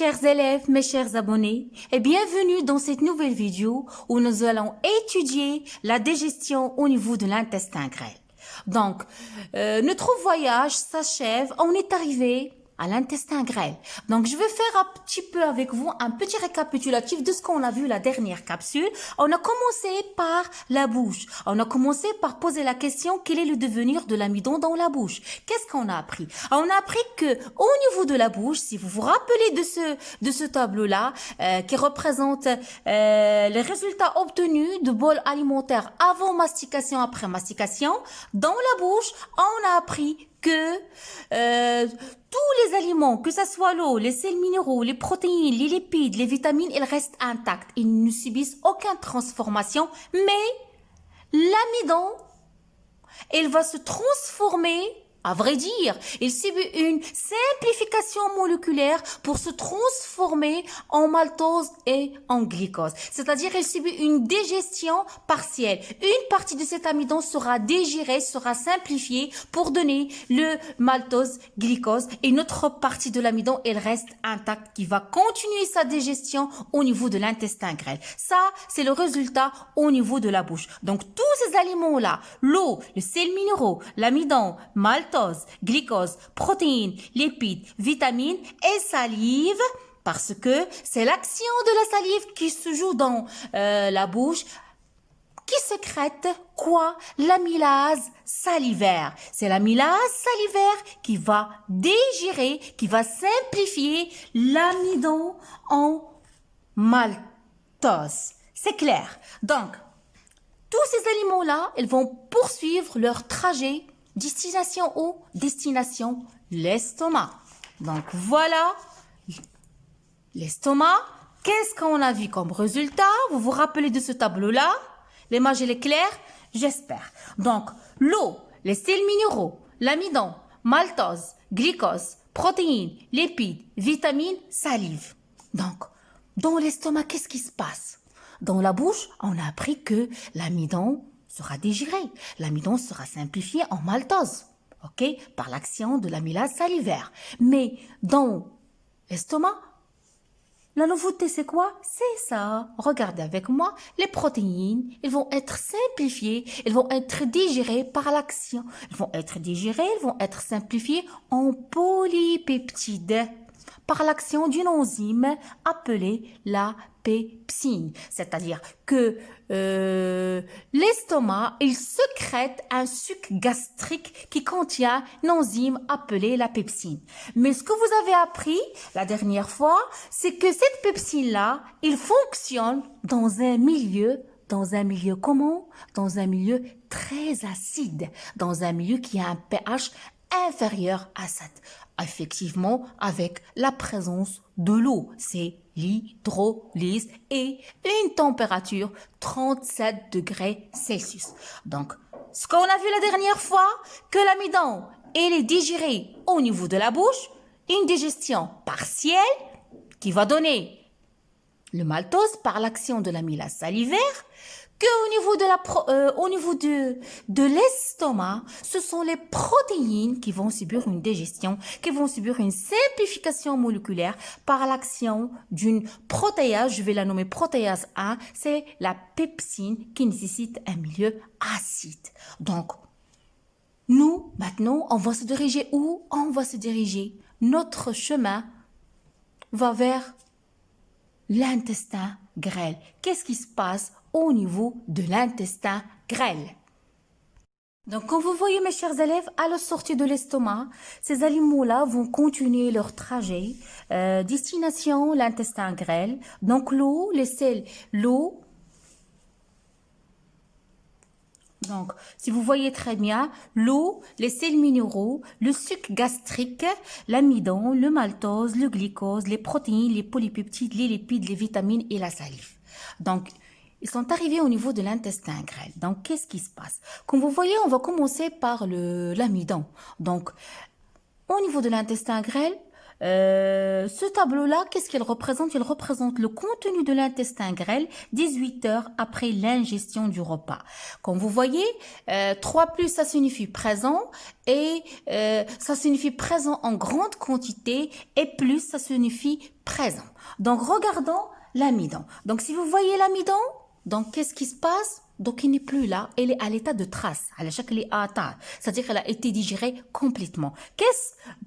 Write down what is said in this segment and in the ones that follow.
chers élèves, mes chers abonnés, et bienvenue dans cette nouvelle vidéo où nous allons étudier la digestion au niveau de l'intestin grêle. Donc, notre voyage s'achève, on est arrivé à l'intestin grêle. Donc, je vais faire un petit peu avec vous un petit récapitulatif de ce qu'on a vu la dernière capsule. On a commencé par la bouche. On a commencé par poser la question, quel est le devenir de l'amidon dans la bouche? Qu'est-ce qu'on a appris? On a appris que au niveau de la bouche, si vous vous rappelez de ce tableau-là, qui représente les résultats obtenus de bol alimentaire avant mastication, après mastication, dans la bouche, on a appris que tous les aliments, que ce soit l'eau, les sels minéraux, les protéines, les lipides, les vitamines, ils restent intacts. Ils ne subissent aucune transformation, mais l'amidon, il va se transformer. À vrai dire, il subit une simplification moléculaire pour se transformer en maltose et en glycose. C'est-à-dire, il subit une digestion partielle. Une partie de cet amidon sera digérée, sera simplifiée pour donner le maltose, glycose. Et une autre partie de l'amidon, elle reste intacte, qui va continuer sa digestion au niveau de l'intestin grêle. Ça, c'est le résultat au niveau de la bouche. Donc, tous ces aliments-là, l'eau, les sels minéraux, l'amidon, maltose, glycose, protéines, lipides, vitamines et salive, parce que c'est l'action de la salive qui se joue dans la bouche, qui sécrète quoi? L'amylase salivaire. C'est l'amylase salivaire qui va digérer, qui va simplifier l'amidon en maltose. C'est clair. Donc, tous ces aliments-là, ils vont poursuivre leur trajet. Destination où? Destination l'estomac. Donc voilà l'estomac. Qu'est-ce qu'on a vu comme résultat? Vous vous rappelez de ce tableau-là? L'image elle est claire? J'espère. Donc l'eau, les sels minéraux, l'amidon, maltose, glycose, protéines, lipides, vitamines, salive. Donc dans l'estomac, qu'est-ce qui se passe? Dans la bouche, on a appris que l'amidon sera digéré. L'amidon sera simplifié en maltose, ok, par l'action de l'amylase salivaire. Mais dans l'estomac, la nouveauté c'est quoi? C'est ça. Regardez avec moi, les protéines, elles vont être simplifiées, elles vont être digérées par l'action. Elles vont être digérées, elles vont être simplifiées en polypeptides par l'action d'une enzyme appelée la pepsine. C'est-à-dire que l'estomac, il sécrète un suc gastrique qui contient une enzyme appelée la pepsine. Mais ce que vous avez appris la dernière fois, c'est que cette pepsine-là, il fonctionne dans un milieu comment? Dans un milieu très acide, dans un milieu qui a un pH inférieur à 7. Effectivement, avec la présence de l'eau, c'est l'hydrolyse et une température 37 degrés Celsius. Donc, ce qu'on a vu la dernière fois, que l'amidon, il est digéré au niveau de la bouche, une digestion partielle qui va donner le maltose par l'action de l'amylase salivaire, au niveau de l'estomac, ce sont les protéines qui vont subir une digestion, qui vont subir une simplification moléculaire par l'action d'une protéase, je vais la nommer protéase 1, c'est la pepsine qui nécessite un milieu acide. Donc, nous, maintenant, on va se diriger où? On va se diriger. Notre chemin va vers l'intestin grêle. Qu'est-ce qui se passe au niveau de l'intestin grêle? Donc, comme vous voyez, mes chers élèves, à la sortie de l'estomac, ces aliments-là vont continuer leur trajet, destination l'intestin grêle. Donc, l'eau, les sels, l'eau. Donc, si vous voyez très bien, l'eau, les sels minéraux, le suc gastrique, l'amidon, le maltose, le glycose, les protéines, les polypeptides, les lipides, les vitamines et la salive. Donc, ils sont arrivés au niveau de l'intestin grêle. Donc, qu'est-ce qui se passe? Comme vous voyez, on va commencer par l'amidon. Donc, au niveau de l'intestin grêle, Ce tableau-là, qu'est-ce qu'il représente? Il représente le contenu de l'intestin grêle 18 heures après l'ingestion du repas. Comme vous voyez, 3 plus, ça signifie présent et ça signifie présent en grande quantité et plus, ça signifie présent. Donc, regardons l'amidon. Donc, si vous voyez l'amidon, donc qu'est-ce qui se passe? Donc, il n'est plus là, elle est à l'état de trace, c'est-à-dire qu'elle a été digérée complètement.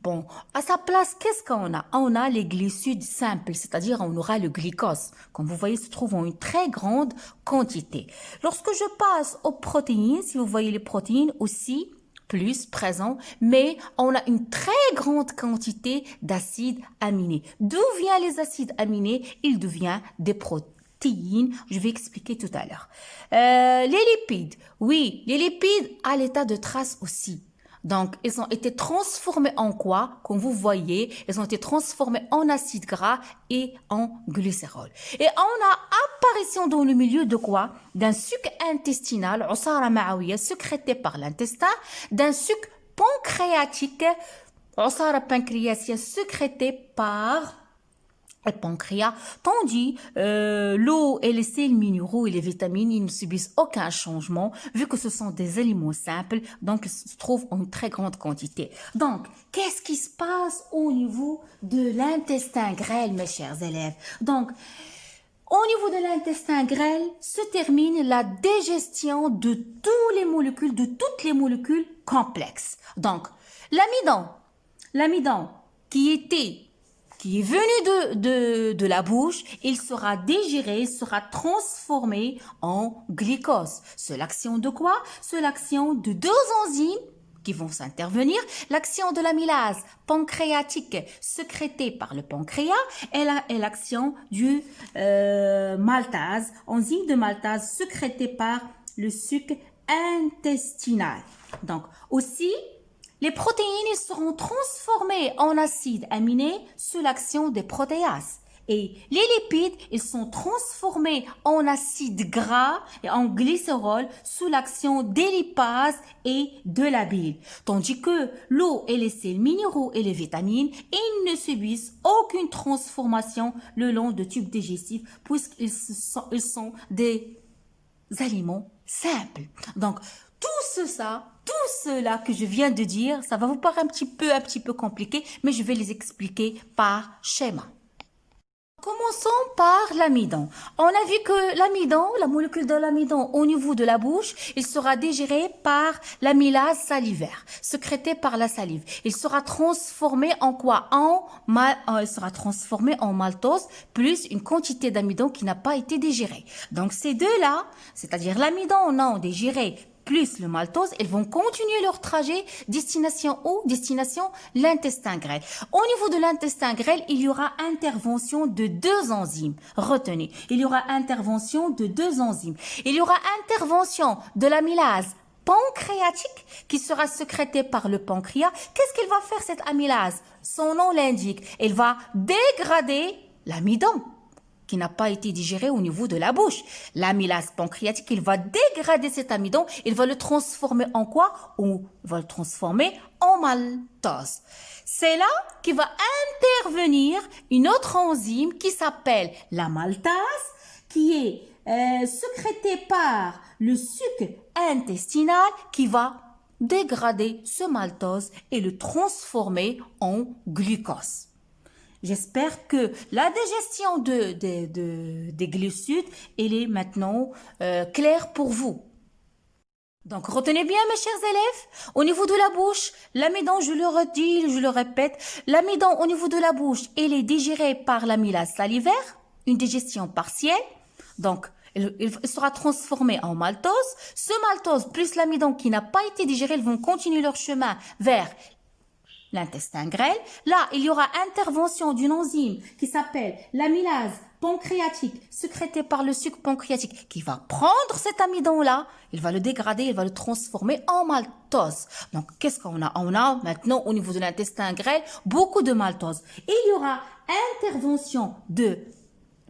Bon, à sa place, qu'est-ce qu'on a? On a les glucides simples, c'est-à-dire on aura le glycose. Comme vous voyez, se trouve en une très grande quantité. Lorsque je passe aux protéines, si vous voyez les protéines aussi, plus présent, mais on a une très grande quantité d'acides aminés. D'où viennent les acides aminés? Ils deviennent des protéines. Je vais expliquer tout à l'heure. Les lipides, oui, les lipides à l'état de trace aussi. Donc, ils ont été transformés en quoi? Comme vous voyez, ils ont été transformés en acides gras et en glycérol. Et on a apparition dans le milieu de quoi? D'un suc intestinal, usara ma'awiya, sécrété par l'intestin, d'un suc pancréatique, usara pancréatique, sécrété par le pancréas, tandis l'eau et les sels minéraux et les vitamines, ils ne subissent aucun changement vu que ce sont des aliments simples, donc ils se trouvent en très grande quantité. Donc, qu'est-ce qui se passe au niveau de l'intestin grêle, mes chers élèves? Donc, au niveau de l'intestin grêle se termine la digestion de toutes les molécules complexes. Donc, l'amidon qui est venu de la bouche, il sera digéré, sera transformé en glucose. C'est l'action de quoi? C'est l'action de deux enzymes qui vont s'intervenir, l'action de l'amylase pancréatique sécrétée par le pancréas et l'action du maltase, enzyme de maltase sécrétée par le suc intestinal. Donc, aussi, les protéines seront transformées en acides aminés sous l'action des protéases. Et les lipides, ils sont transformés en acides gras et en glycérol sous l'action des lipases et de la bile. Tandis que l'eau et les sels minéraux et les vitamines, ils ne subissent aucune transformation le long du tube digestif puisqu'ils sont des aliments simples. Donc, tout cela que je viens de dire, ça va vous paraître un petit peu compliqué, mais je vais les expliquer par schéma. Commençons par l'amidon. On a vu que l'amidon, la molécule de l'amidon au niveau de la bouche, il sera digéré par l'amylase salivaire, sécrétée par la salive. Il sera transformé en quoi? Il sera transformé en maltose plus une quantité d'amidon qui n'a pas été digérée. Donc ces deux-là, c'est-à-dire l'amidon non digéré plus le maltose, ils vont continuer leur trajet destination l'intestin grêle. Au niveau de l'intestin grêle, il y aura intervention de deux enzymes. Retenez, il y aura intervention de deux enzymes. Il y aura intervention de l'amylase pancréatique qui sera sécrétée par le pancréas. Qu'est-ce qu'il va faire cette amylase? Son nom l'indique. Elle va dégrader l'amidon qui n'a pas été digéré au niveau de la bouche. L'amylase pancréatique, il va dégrader cet amidon, il va le transformer en quoi? Il va le transformer en maltose. C'est là qu'il va intervenir une autre enzyme qui s'appelle la maltase, qui est sécrétée par le suc intestinal qui va dégrader ce maltose et le transformer en glucose. J'espère que la digestion des glucides, elle est maintenant claire pour vous. Donc, retenez bien, mes chers élèves, au niveau de la bouche, l'amidon, je le redis, je le répète, l'amidon au niveau de la bouche, elle est digérée par l'amylase salivaire, une digestion partielle. Donc, il sera transformé en maltose. Ce maltose plus l'amidon qui n'a pas été digéré, ils vont continuer leur chemin vers l'intestin grêle. Là, il y aura intervention d'une enzyme qui s'appelle l'amylase pancréatique, sécrétée par le suc pancréatique, qui va prendre cet amidon-là, il va le dégrader, il va le transformer en maltose. Donc, qu'est-ce qu'on a? On a maintenant, au niveau de l'intestin grêle, beaucoup de maltose. Et il y aura intervention de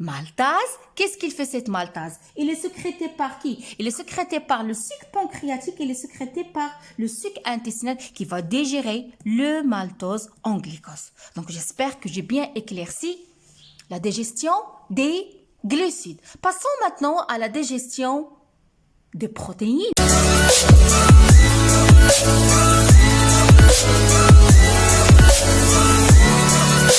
Maltase, qu'est-ce qu'il fait cette maltase? Il est sécrété par qui? Il est sécrété par le sucre pancréatique, il est sécrété par le sucre intestinal qui va digérer le maltose en glucose. Donc j'espère que j'ai bien éclairci la digestion des glucides. Passons maintenant à la digestion des protéines.